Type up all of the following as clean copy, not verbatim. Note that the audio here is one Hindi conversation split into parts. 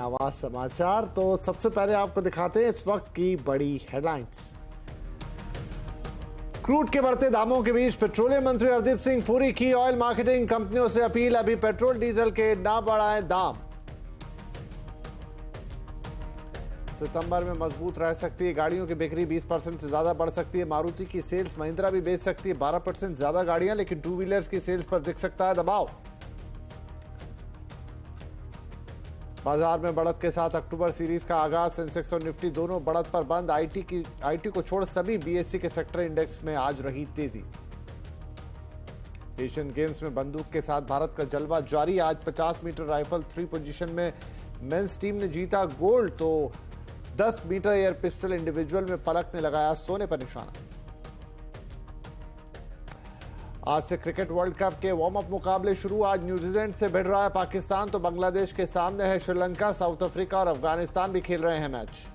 आवाज समाचार। तो सबसे पहले आपको दिखाते हैं इस वक्त की बड़ी हेडलाइंस। क्रूड के बढ़ते दामों के बीच पेट्रोलियम मंत्री हरदीप सिंह पुरी की ऑयल मार्केटिंग कंपनियों से अपील, अभी पेट्रोल डीजल के ना बढ़ाएं दाम। सितंबर में मजबूत रह सकती है गाड़ियों की बिक्री, 20% से ज्यादा बढ़ सकती है मारुति की सेल्स। महिंद्रा भी बेच सकती है 12% ज्यादा गाड़ियां, लेकिन टू व्हीलर्स की सेल्स पर दिख सकता है दबाव। बाजार में बढ़त के साथ अक्टूबर सीरीज का आगाज, सेंसेक्स और निफ्टी दोनों बढ़त पर बंद। आईटी को छोड़ सभी बीएससी के सेक्टर इंडेक्स में आज रही तेजी। एशियन गेम्स में बंदूक के साथ भारत का जलवा जारी। आज 50 मीटर राइफल 3 पोजीशन में मेंस टीम ने जीता गोल्ड, तो 10 मीटर एयर पिस्टल इंडिविजुअल में पलक ने लगाया सोने पर निशाना। आज से क्रिकेट वर्ल्ड कप के वार्म अप मुकाबले शुरू। आज न्यूजीलैंड से भिड़ रहा है पाकिस्तान, तो बांग्लादेश के सामने है श्रीलंका। साउथ अफ्रीका और अफगानिस्तान भी खेल रहे हैं मैच।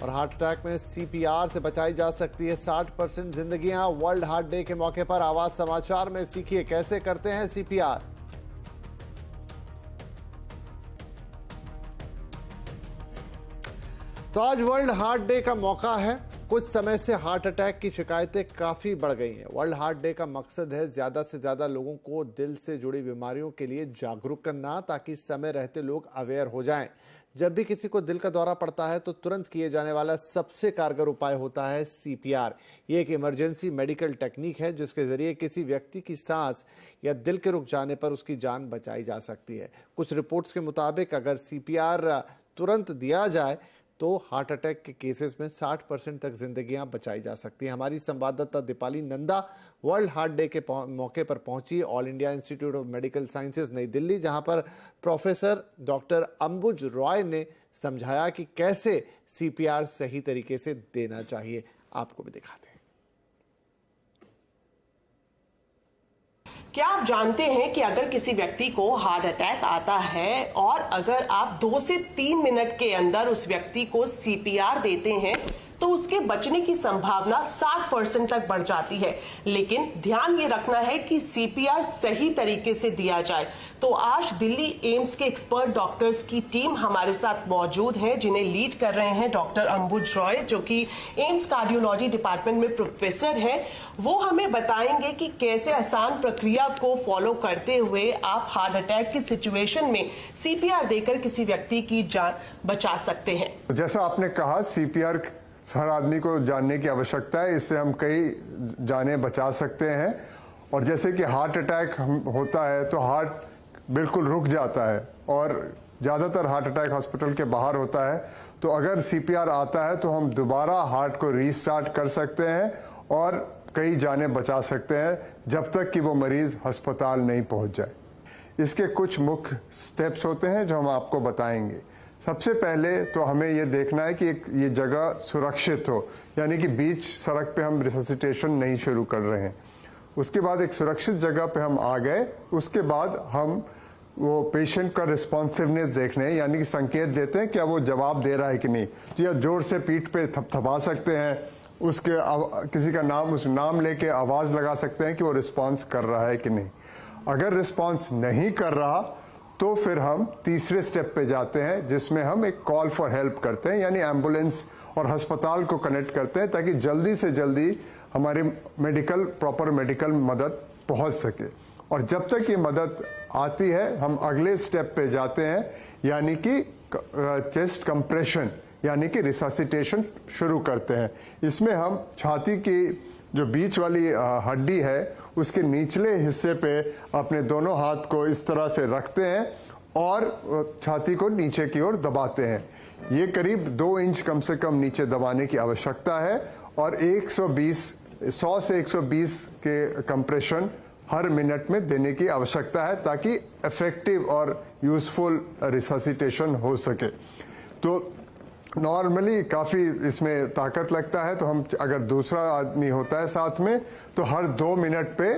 और हार्ट अटैक में सीपीआर से बचाई जा सकती है 60% जिंदगियां। वर्ल्ड हार्ट डे के मौके पर आवाज समाचार में सीखिए कैसे करते हैं सीपीआर। तो आज वर्ल्ड हार्ट डे का मौका है। कुछ समय से हार्ट अटैक की शिकायतें काफी बढ़ गई हैं। वर्ल्ड हार्ट डे का मकसद है ज्यादा से ज्यादा लोगों को दिल से जुड़ी बीमारियों के लिए जागरूक करना, ताकि समय रहते लोग अवेयर हो जाएं। जब भी किसी को दिल का दौरा पड़ता है तो तुरंत किए जाने वाला सबसे कारगर उपाय होता है सीपीआर। ये एक इमरजेंसी मेडिकल टेक्निक है जिसके जरिए किसी व्यक्ति की सांस या दिल के रुक जाने पर उसकी जान बचाई जा सकती है। कुछ रिपोर्ट्स के मुताबिक अगर सीपीआर तुरंत दिया जाए तो हार्ट अटैक के केसेस में 60% तक जिंदगियां बचाई जा सकती हैं। हमारी संवाददाता Deepali Nanda world heart day के मौके पर पहुंची all India institute of medical sciences नई दिल्ली, जहां पर प्रोफेसर डॉक्टर अंबुज रॉय ने समझाया कि कैसे सीपीआर सही तरीके से देना चाहिए। आपको भी दिखाते हैं। क्या आप जानते हैं कि अगर किसी व्यक्ति को हार्ट अटैक आता है और अगर आप 2 से 3 मिनट के अंदर उस व्यक्ति को सीपीआर देते हैं तो उसके बचने की संभावना 60% तक बढ़ जाती है। लेकिन ध्यान ये रखना है कि सीपीआर सही तरीके से दिया जाए। तो आज दिल्ली एम्स के एक्सपर्ट डॉक्टर्स की टीम हमारे साथ मौजूद है, जिन्हें लीड कर रहे हैं डॉक्टर अंबुज रॉय, जो कि एम्स कार्डियोलॉजी डिपार्टमेंट में प्रोफेसर है। वो हमें बताएंगे कि कैसे आसान प्रक्रिया को फॉलो करते हुए आप हार्ट अटैक की सिचुएशन में सीपीआर देकर किसी व्यक्ति की जान बचा सकते हैं। जैसा आपने कहा, सीपीआर हर आदमी को जानने की आवश्यकता है। इससे हम कई जानें बचा सकते हैं। और जैसे कि हार्ट अटैक होता है तो हार्ट बिल्कुल रुक जाता है और ज़्यादातर हार्ट अटैक हॉस्पिटल के बाहर होता है। तो अगर सीपीआर आता है तो हम दोबारा हार्ट को रीस्टार्ट कर सकते हैं और कई जानें बचा सकते हैं जब तक कि वो मरीज अस्पताल नहीं पहुंच जाए। इसके कुछ मुख्य स्टेप्स होते हैं जो हम आपको बताएंगे। सबसे पहले तो हमें ये देखना है कि ये जगह सुरक्षित हो, यानी कि बीच सड़क पे हम रिससिटेशन नहीं शुरू कर रहे हैं। उसके बाद एक सुरक्षित जगह पे हम आ गए, उसके बाद हम वो पेशेंट का रिस्पॉन्सिवनेस देखने हैं, यानी कि संकेत देते हैं क्या वो जवाब दे रहा है कि नहीं। तो या जोर से पीठ पे थपथपा सकते हैं, उसके किसी का नाम, उस नाम लेके आवाज लगा सकते हैं कि वो रिस्पॉन्स कर रहा है कि नहीं। अगर रिस्पॉन्स नहीं कर रहा तो फिर हम तीसरे स्टेप पे जाते हैं, जिसमें हम एक कॉल फॉर हेल्प करते हैं, यानी एम्बुलेंस और अस्पताल को कनेक्ट करते हैं ताकि जल्दी से जल्दी हमारी प्रॉपर मेडिकल मदद पहुंच सके। और जब तक ये मदद आती है हम अगले स्टेप पे जाते हैं, यानी कि चेस्ट कंप्रेशन, यानी कि रिससिटेशन शुरू करते हैं। इसमें हम छाती की जो बीच वाली हड्डी है उसके निचले हिस्से पे अपने दोनों हाथ को इस तरह से रखते हैं और छाती को नीचे की ओर दबाते हैं। ये करीब 2 इंच कम से कम नीचे दबाने की आवश्यकता है और 100 से 120 के कंप्रेशन हर मिनट में देने की आवश्यकता है ताकि इफेक्टिव और यूजफुल रिससिटेशन हो सके। तो नॉर्मली काफ़ी इसमें ताकत लगता है, तो हम अगर दूसरा आदमी होता है साथ में तो हर 2 मिनट पे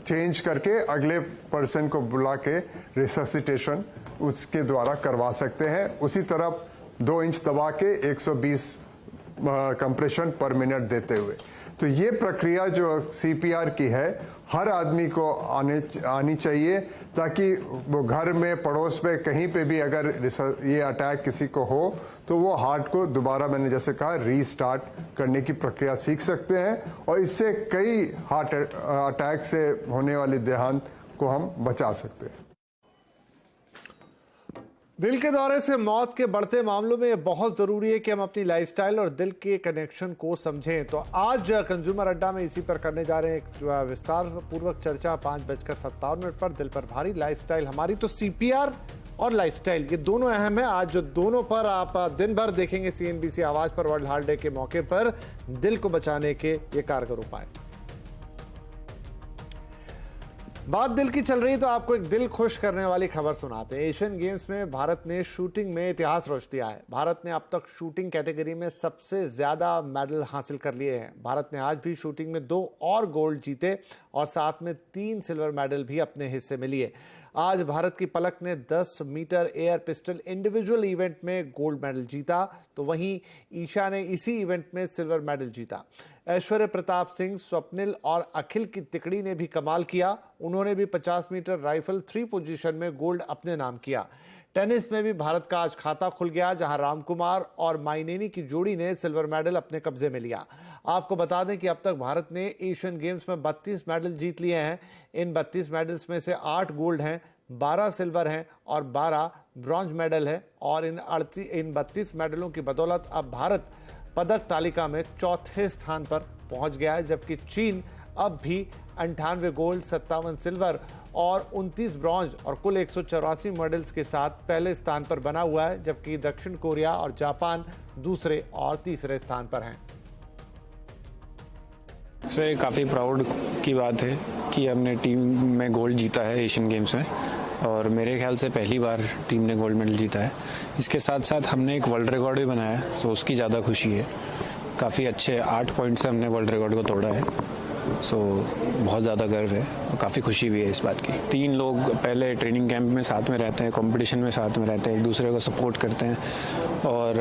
चेंज करके अगले पर्सन को बुला के रिससिटेशन उसके द्वारा करवा सकते हैं। उसी तरफ 2 इंच दबा के 120 कंप्रेशन पर मिनट देते हुए। तो ये प्रक्रिया जो सीपीआर की है हर आदमी को आनी चाहिए, ताकि वो घर में, पड़ोस में, कहीं पे भी अगर ये अटैक किसी को हो तो वो हार्ट को दोबारा, मैंने जैसे कहा, रीस्टार्ट करने की प्रक्रिया सीख सकते हैं और इससे कई हार्ट अटैक से होने वाले देहांत को हम बचा सकते हैं। दिल के दौरे से मौत के बढ़ते मामलों में यह बहुत जरूरी है कि हम अपनी लाइफस्टाइल और दिल के कनेक्शन को समझें। तो आज कंज्यूमर अड्डा में इसी पर करने जा रहे हैं एक विस्तार पूर्वक चर्चा 5:57 पर। दिल पर भारी, लाइफस्टाइल हमारी। तो सीपीआर और लाइफस्टाइल ये दोनों अहम है। आज जो दोनों पर आप दिन भर देखेंगे सीएनबीसी आवाज पर वर्ल्ड हार्ट डे के मौके पर दिल को बचाने के ये कारगर उपाय। बात दिल की चल रही तो आपको एक दिल खुश करने वाली खबर सुनाते हैं। एशियन गेम्स में भारत ने शूटिंग में इतिहास रच दिया है। भारत ने अब तक शूटिंग कैटेगरी में सबसे ज्यादा मेडल हासिल कर लिए हैं। भारत ने आज भी शूटिंग में 2 और गोल्ड जीते और साथ में 3 सिल्वर मेडल भी अपने हिस्से में लिए। आज भारत की पलक ने 10 metre air pistol individual event में गोल्ड मेडल जीता, तो वहीं ईशा ने इसी इवेंट में सिल्वर मेडल जीता। ऐश्वर्य प्रताप सिंह, स्वप्निल और अखिल की तिकड़ी ने भी कमाल किया। उन्होंने भी 50 मीटर राइफल 3 पोजीशन में गोल्ड अपने नाम किया। टेनिस में भी भारत का आज खाता खुल गया, जहां रामकुमार और माइनेनी की जोड़ी ने सिल्वर मेडल अपने कब्जे में लिया। आपको बता दें कि अब तक भारत ने एशियन गेम्स में 32 मेडल जीत लिए हैं। इन 32 मेडल्स में से 8 गोल्ड हैं, 12 सिल्वर हैं और 12 ब्रॉन्ज मेडल है। और इन 32 मेडलों की बदौलत अब भारत पदक तालिका में 4थे स्थान पर पहुंच गया है, जबकि चीन अब भी 98 गोल्ड, 57 सिल्वर और 29 ब्रॉन्ज और कुल 184 मेडल्स के साथ पहले स्थान पर बना हुआ है, जबकि दक्षिण कोरिया और जापान दूसरे और तीसरे स्थान पर हैं। सर, काफ़ी प्राउड की बात है कि हमने टीम में गोल्ड जीता है एशियन गेम्स में, और मेरे ख्याल से पहली बार टीम ने गोल्ड मेडल जीता है। इसके साथ साथ हमने एक वर्ल्ड रिकॉर्ड भी बनाया है, तो उसकी ज़्यादा खुशी है। काफ़ी अच्छे 8 पॉइंट से हमने वर्ल्ड रिकॉर्ड को तोड़ा है, सो बहुत ज़्यादा गर्व है और काफ़ी खुशी भी है इस बात की। 3 लोग पहले ट्रेनिंग कैंप में साथ में रहते हैं, कंपटीशन में साथ में रहते हैं, एक दूसरे को सपोर्ट करते हैं, और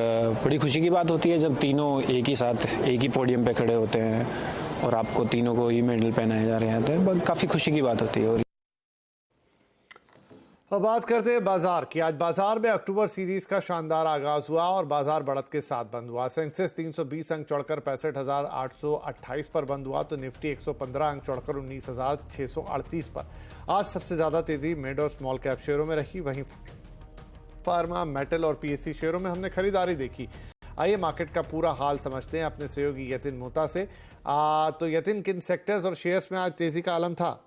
बड़ी खुशी की बात होती है जब तीनों एक ही साथ एक ही पोडियम पे खड़े होते हैं और आपको तीनों को ही मेडल पहनाए जा रहे हैं, तो काफ़ी खुशी की बात होती है। और अब बात करते हैं बाजार की। आज बाजार में अक्टूबर सीरीज का शानदार आगाज हुआ और बाजार बढ़त के साथ बंद हुआ। सेंसेक्स 320 अंक चढ़कर 65,828 पर बंद हुआ, तो निफ्टी 115 अंक चढ़कर 19,638 पर। आज सबसे ज्यादा तेजी मिड और स्मॉल कैप शेयरों में रही, वहीं फार्मा, मेटल और पीएससी शेयरों में हमने खरीदारी देखी। आइए मार्केट का पूरा हाल समझते हैं अपने सहयोगी यतिन मोहता से। तो यतिन, किन सेक्टर्स और शेयर्स में आज तेजी का आलम था?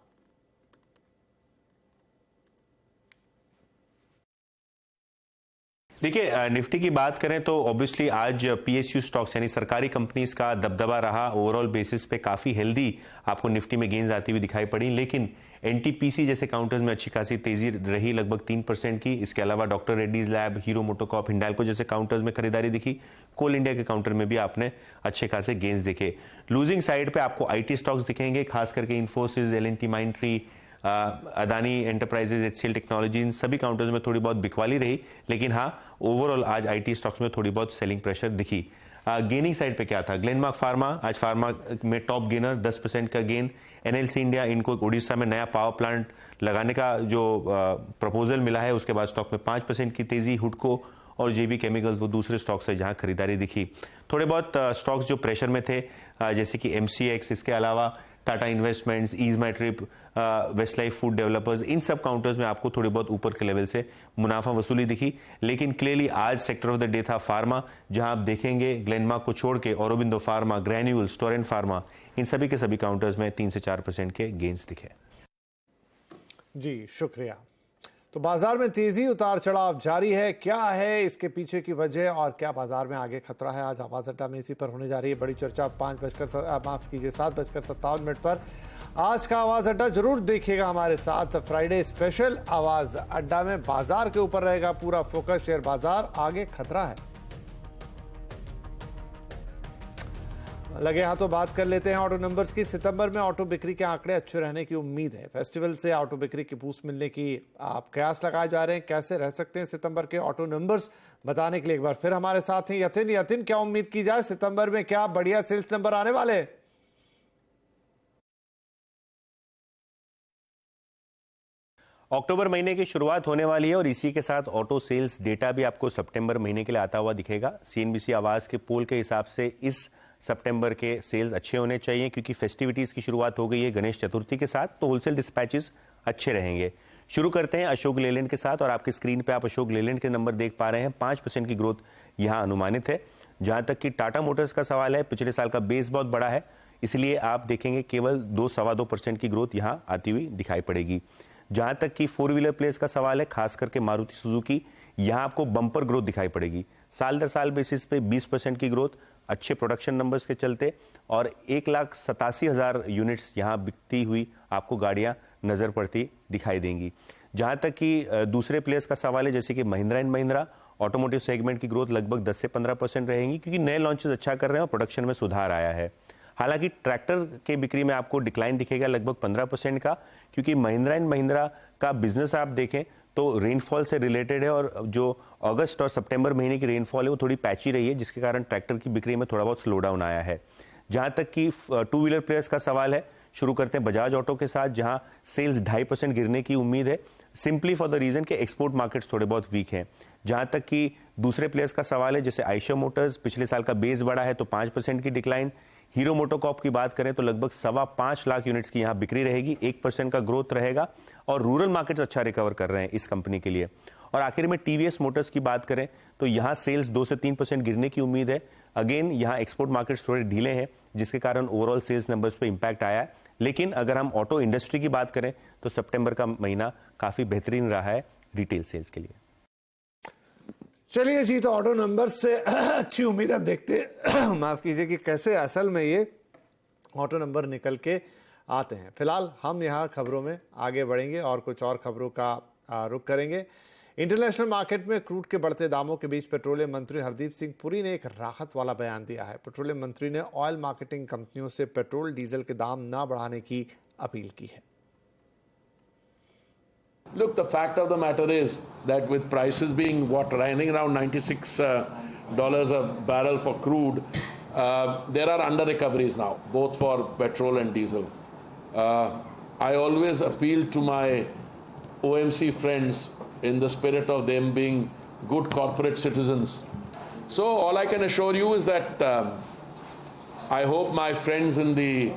देखिए, निफ्टी की बात करें तो ऑब्वियसली आज पीएसयू स्टॉक्स यानी सरकारी कंपनीज का दबदबा रहा। ओवरऑल बेसिस पे काफी हेल्दी आपको निफ्टी में गेन्स आती हुई दिखाई पड़ी, लेकिन एनटीपीसी जैसे काउंटर्स में अच्छी खासी तेजी रही, लगभग 3% की। इसके अलावा doctor Reddy's lab, hero MotoCorp, Hindalco जैसे काउंटर्स में खरीदारी दिखी। कोल इंडिया के काउंटर में भी आपने अच्छे खासे गेन्स देखे। लूजिंग साइड पे आपको आईटी स्टॉक्स दिखेंगे, खास करके इन्फोसिस, एलएनटी माइंडट्री, अदानी एंटरप्राइजेज, एचसीएल टेक्नोलॉजी, इन सभी काउंटर्स में थोड़ी बहुत बिकवाली रही, लेकिन हाँ, ओवरऑल आज आईटी स्टॉक्स में थोड़ी बहुत सेलिंग प्रेशर दिखी। गेनिंग साइड पे क्या था? ग्लेनमार्क फार्मा आज फार्मा में टॉप गेनर, 10% का गेन। एनएलसी इंडिया, इनको उड़ीसा में नया पावर प्लांट लगाने का जो प्रपोजल मिला है, उसके बाद स्टॉक में 5% की तेजी। हुडको और जेबी केमिकल्स वो दूसरे स्टॉक्स है जहां खरीदारी दिखी। थोड़े बहुत स्टॉक्स जो प्रेशर में थे, जैसे कि एमसीएक्स, इसके अलावा Tata Investments, EaseMyTrip, Westlife food developers, इन सब काउंटर्स में आपको थोड़ी बहुत ऊपर के लेवल से मुनाफा वसूली दिखी। लेकिन क्लियरली आज सेक्टर ऑफ द डे था फार्मा, जहां आप देखेंगे ग्लेनमार्क को छोड़ के औरोबिंदो फार्मा, ग्रैन्यूल्स, टोरेंट फार्मा, इन सभी के सभी काउंटर्स में 3 से 4% के गेन्स दिखे। जी शुक्रिया। तो बाजार में तेजी, उतार चढ़ाव जारी है। क्या है इसके पीछे की वजह और क्या बाजार में आगे खतरा है? आज आवाज अड्डा में इसी पर होने जा रही है बड़ी चर्चा। 7:57 पर आज का आवाज अड्डा जरूर देखिएगा हमारे साथ। फ्राइडे स्पेशल आवाज अड्डा में बाजार के ऊपर रहेगा पूरा फोकस। शेयर बाजार आगे खतरा है। लगे हाथों बात कर लेते हैं ऑटो नंबर्स की। सितंबर में ऑटो बिक्री के आंकड़े अच्छे रहने की उम्मीद है। फेस्टिवल से ऑटो बिक्री की बूस्ट मिलने की आप कयास लगाए जा रहे हैं। कैसे रह सकते हैं सितंबर के ऑटो नंबर्स, बताने के लिए एक बार फिर हमारे साथ हैं यतिन। यतिन, क्या उम्मीद की जाए सितंबर में? क्या बढ़िया सेल्स नंबर आने वाले? अक्टूबर महीने की शुरुआत होने वाली है और इसी के साथ ऑटो सेल्स डेटा भी आपको सितंबर महीने के लिए आता हुआ दिखेगा। सीएनबीसी आवाज के पोल के हिसाब से इस सितंबर के सेल्स अच्छे होने चाहिए क्योंकि फेस्टिविटीज की शुरुआत हो गई है गणेश चतुर्थी के साथ, तो होलसेल डिस्पैचेस अच्छे रहेंगे। शुरू करते हैं अशोक लेलैंड के साथ और आपकी स्क्रीन पे आप अशोक लेलैंड के नंबर देख पा रहे हैं। 5% की ग्रोथ यहां अनुमानित है। जहां तक कि टाटा मोटर्स का सवाल है, पिछले साल का बेस बहुत बड़ा है, इसलिए आप देखेंगे केवल 2-2.25% की ग्रोथ यहां आती हुई दिखाई पड़ेगी। जहां तक कि 4 व्हीलर प्लेयर्स का सवाल है, खास करके मारुति सुजुकी, यहां आपको बम्पर ग्रोथ दिखाई पड़ेगी। साल दर साल बेसिस पे 20% की ग्रोथ अच्छे प्रोडक्शन नंबर्स के चलते और 1,87,000 यूनिट्स यहां बिकती हुई आपको गाड़ियां नजर पड़ती दिखाई देंगी। जहां तक कि दूसरे प्लेयर्स का सवाल है, जैसे कि Mahindra and Mahindra, automotive segment की ग्रोथ लगभग 10 से 15% रहेगी क्योंकि नए लॉन्चेस अच्छा कर रहे हैं और प्रोडक्शन में सुधार आया है। हालांकि ट्रैक्टर के बिक्री में आपको डिक्लाइन दिखेगा लगभग 15% का, क्योंकि महिंद्रा एंड महिंद्रा का बिजनेस आप देखें तो रेनफॉल से रिलेटेड है और जो अगस्त और सितंबर महीने की रेनफॉल है वो थोड़ी पैची रही है, जिसके कारण ट्रैक्टर की बिक्री में थोड़ा बहुत स्लो डाउन आया है। जहां तक कि 2 व्हीलर प्लेयर्स का सवाल है, शुरू करते हैं बजाज ऑटो के साथ, जहां सेल्स 2.5% गिरने की उम्मीद है, सिंपली फॉर द रीजन कि एक्सपोर्ट मार्केट्स थोड़े बहुत वीक हैं। जहां तक कि दूसरे प्लेयर्स का सवाल है, जैसे आयशर मोटर्स, पिछले साल का बेस बड़ा है तो 5% की डिक्लाइन। हीरो मोटोकॉर्प की बात करें तो लगभग 5.25 लाख यूनिट्स की यहां बिक्री रहेगी, 1% का ग्रोथ रहेगा और रूरल मार्केट्स अच्छा रिकवर कर रहे हैं इस कंपनी के लिए। और आखिर में टीवीएस मोटर्स की बात करें तो यहां सेल्स 2 से 3% गिरने की उम्मीद है। अगेन यहां एक्सपोर्ट मार्केट्स थोड़े ढीले हैं, जिसके कारण ओवरऑल सेल्स नंबर्स पे इंपैक्ट आया है। लेकिन अगर हम ऑटो इंडस्ट्री की बात करें तो सितंबर का महीना काफी बेहतरीन रहा है रिटेल सेल्स के लिए। चलिए जी, तो ऑटो नंबर से अच्छी उम्मीद है, देखते माफ कीजिए कि कैसे असल में ये ऑटो नंबर निकल के आते हैं। फिलहाल हम यहाँ खबरों में आगे बढ़ेंगे और कुछ और खबरों का रुख करेंगे। इंटरनेशनल मार्केट में क्रूड के बढ़ते दामों के बीच पेट्रोलियम मंत्री हरदीप सिंह पुरी ने एक राहत वाला बयान दिया है। पेट्रोलियम मंत्री ने ऑयल मार्केटिंग कंपनियों से पेट्रोल डीजल के दाम ना बढ़ाने की अपील की है। Look, the fact of the matter is that with prices being running around $96 a barrel for crude, there are under recoveries now, both for petrol and diesel. I always appeal to my OMC friends in the spirit of them being good corporate citizens. So all I can assure you is that I hope my friends in the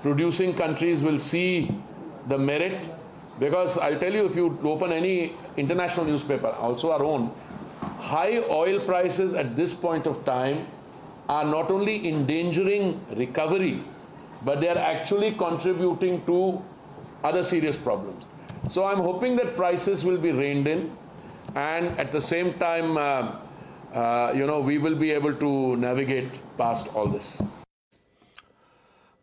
producing countries will see the merit. Because I'll tell you, if you open any international newspaper, also our own, high oil prices at this point of time are not only endangering recovery, but they are actually contributing to other serious problems. So I'm hoping that prices will be reined in, and at the same time, we will be able to navigate past all this.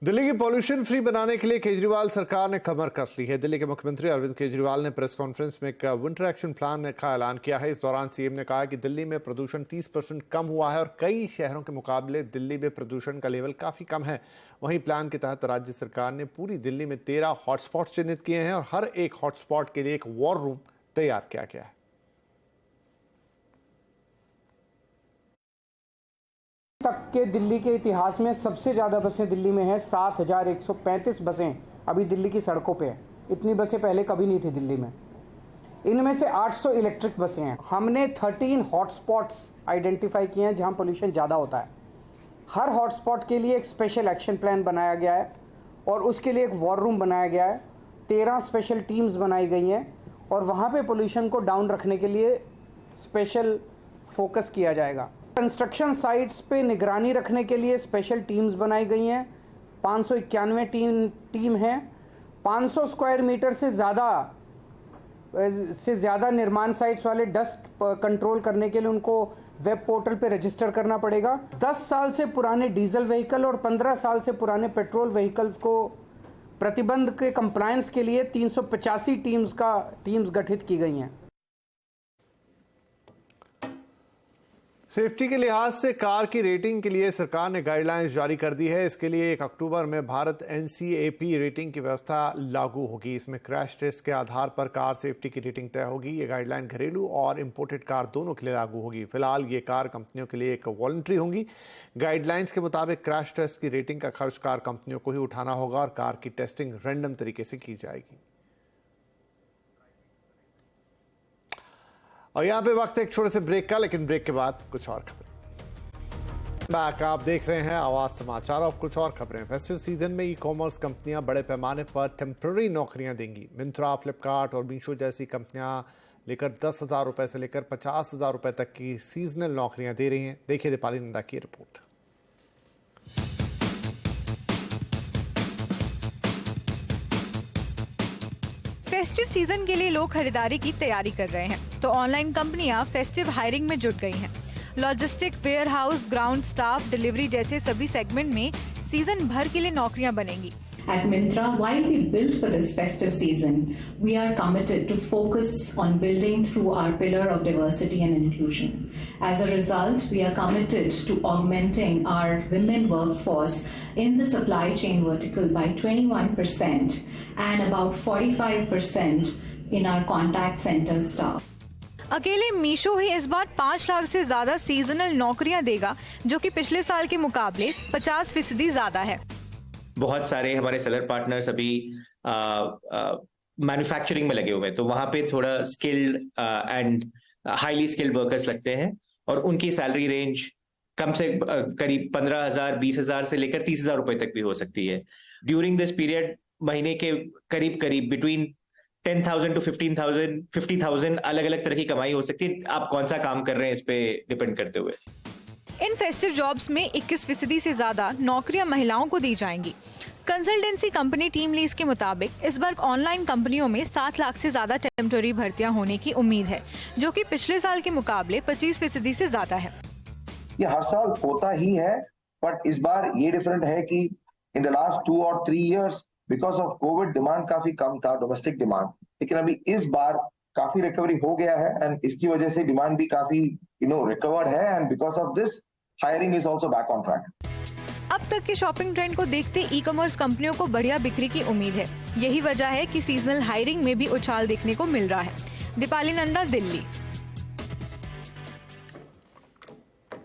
Delhi की पॉल्यूशन फ्री बनाने के लिए केजरीवाल सरकार ने कमर कस ली है। दिल्ली के मुख्यमंत्री अरविंद केजरीवाल ने प्रेस कॉन्फ्रेंस में एक विंटर एक्शन प्लान का ऐलान किया है। इस दौरान सीएम ने कहा कि दिल्ली में प्रदूषण 30% कम हुआ है और कई शहरों के मुकाबले दिल्ली में प्रदूषण का लेवल काफी कम है। वहीं प्लान के तहत राज्य सरकार ने पूरी दिल्ली में 13 हॉटस्पॉट चिन्हित किए हैं और हर एक हॉटस्पॉट के लिए एक वॉर रूम तैयार किया गया है। तक के दिल्ली के इतिहास में सबसे ज़्यादा बसें दिल्ली में हैं। 7,135 बसें अभी दिल्ली की सड़कों पे हैं। इतनी बसें पहले कभी नहीं थी दिल्ली में। इनमें से 800 इलेक्ट्रिक बसें हैं। हमने 13 हॉटस्पॉट्स आइडेंटिफाई किए हैं जहां पोल्यूशन ज़्यादा होता है। हर हॉटस्पॉट के लिए एक स्पेशल एक्शन प्लान बनाया गया है और उसके लिए एक वॉर रूम बनाया गया है। 13 स्पेशल टीम्स बनाई गई हैं और वहाँ पर पोल्यूशन को डाउन रखने के लिए स्पेशल फोकस किया जाएगा। कंस्ट्रक्शन साइट्स पे निगरानी रखने के लिए स्पेशल टीम्स बनाई गई हैं। 591 टीम हैं। 500 स्क्वायर मीटर से ज़्यादा निर्माण साइट्स वाले डस्ट कंट्रोल करने के लिए उनको वेब पोर्टल पे रजिस्टर करना पड़ेगा। 10 साल से पुराने डीजल व्हीकल और 15 साल से पुराने पेट्रोल व्हीकल्स को प्रतिबंध के कंप्लायंस के लिए 385 टीम्स गठित की गई हैं। सेफ्टी के लिहाज से कार की रेटिंग के लिए सरकार ने गाइडलाइंस जारी कर दी है। इसके लिए 1 अक्टूबर में भारत NCAP रेटिंग की व्यवस्था लागू होगी। इसमें क्रैश टेस्ट के आधार पर कार सेफ्टी की रेटिंग तय होगी। ये गाइडलाइन घरेलू और इंपोर्टेड कार दोनों के लिए लागू होगी। फिलहाल ये कार कंपनियों के लिए एक वॉलंटरी होंगी। गाइडलाइंस के मुताबिक क्रैश टेस्ट की रेटिंग का खर्च कार कंपनियों को ही उठाना होगा और कार की टेस्टिंग रैंडम तरीके से की जाएगी। और यहाँ पे वक्त है एक छोटे से ब्रेक का, लेकिन ब्रेक के बाद कुछ और खबरें। बैक आप देख रहे हैं आवाज समाचार। और कुछ और खबरें। फेस्टिव सीजन में ई कॉमर्स कंपनियां बड़े पैमाने पर टेम्पररी नौकरियां देंगी। मिंत्रा, फ्लिपकार्ट और मीशो जैसी कंपनियां लेकर 10,000 रुपए से लेकर 50,000 रुपए तक की सीजनल नौकरियां दे रही हैं। देखिए दीपाली नंदा की रिपोर्ट। फेस्टिव सीजन के लिए लोग खरीदारी की तैयारी कर रहे हैं, तो ऑनलाइन कंपनियां फेस्टिव हायरिंग में जुट गई हैं। Logistic, warehouse, ground staff, delivery जैसे सभी सेगमेंट में सीजन भर के लिए नौकरियां बनेंगी। At Myntra, while we built for this festive season, we are committed to focus on building through our pillar of diversity and inclusion. As a result, we are committed to augmenting our women workforce in the supply chain vertical by 21% and about 45% in our contact center staff. अकेले मीशो ही इस बार 5 लाख से ज्यादा सीजनल नौकरियां देगा, जो कि पिछले साल के मुकाबले 50% ज्यादा है। बहुत सारे हमारे सेलर पार्टनर्स अभी मैन्युफैक्चरिंग में लगे हुए हैं, तो वहां पे थोड़ा skilled and highly skilled workers लगते हैं और उनकी सैलरी रेंज कम से करीब 15,000, 20,000 से लेकर 30,000 रुपए तक भी हो सकती है। ड्यूरिंग दिस पीरियड महीने के करीब बिटवीन 10,000 to 15,000, 50,000 अलग अलग तरह की कमाई हो सकती है। आप कौन सा काम कर रहे हैं इस पे डिपेंड करते हुए। इन फेस्टिव जॉब्स में 21% से ज्यादा नौकरियां महिलाओं को दी जाएंगी। कंसल्टेंसी कंपनी टीम लीज के मुताबिक इस बार ऑनलाइन कंपनियों में 7 लाख से ज्यादा टेम्पररी भर्तियां होने की उम्मीद है, जो कि पिछले साल के मुकाबले 25% से ज्यादा है। ये हर साल होता ही है, बट इस बार ये डिफरेंट है कि in the last 2 or 3 years because of Covid demand काफी कम था, डोमेस्टिक डिमांड, लेकिन अभी इस बार काफी रिकवरी हो गया है एंड इसकी वजह से डिमांड भी काफी रिकवर्ड है and because of this hiring is also back on track. अब तक के शॉपिंग ट्रेंड को देखते ई कॉमर्स कंपनियों को बढ़िया बिक्री की उम्मीद है। यही वजह है कि सीजनल हायरिंग में भी उछाल देखने को मिल रहा है। दीपाली नंदा, दिल्ली।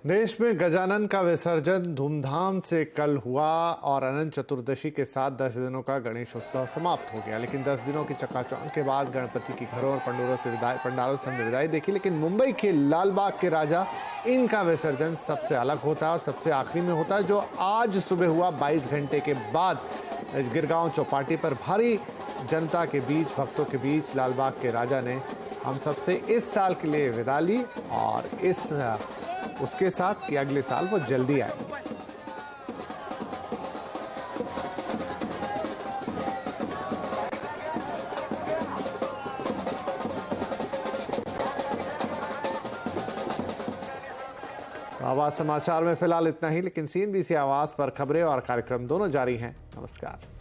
देश में गजानन का विसर्जन धूमधाम से कल हुआ और अनंत चतुर्दशी के साथ 10 दिनों का गणेशोत्सव समाप्त हो गया। लेकिन 10 दिनों की चकाचौंध के बाद गणपति की घरों और पंडालों से हमने विदाई देखी। लेकिन मुंबई के लालबाग के राजा इनका विसर्जन सबसे अलग होता है और सबसे आखिरी में होता है, जो आज सुबह हुआ। 22 घंटे के बाद गिरगांव चौपाटी पर भारी जनता के बीच, भक्तों के बीच लालबाग के राजा ने हम सबसे इस साल के लिए विदा ली और उसके साथ कि अगले साल वो जल्दी आएंगे। आवाज समाचार में फिलहाल इतना ही, लेकिन CNBC आवाज पर खबरें और कार्यक्रम दोनों जारी हैं। नमस्कार।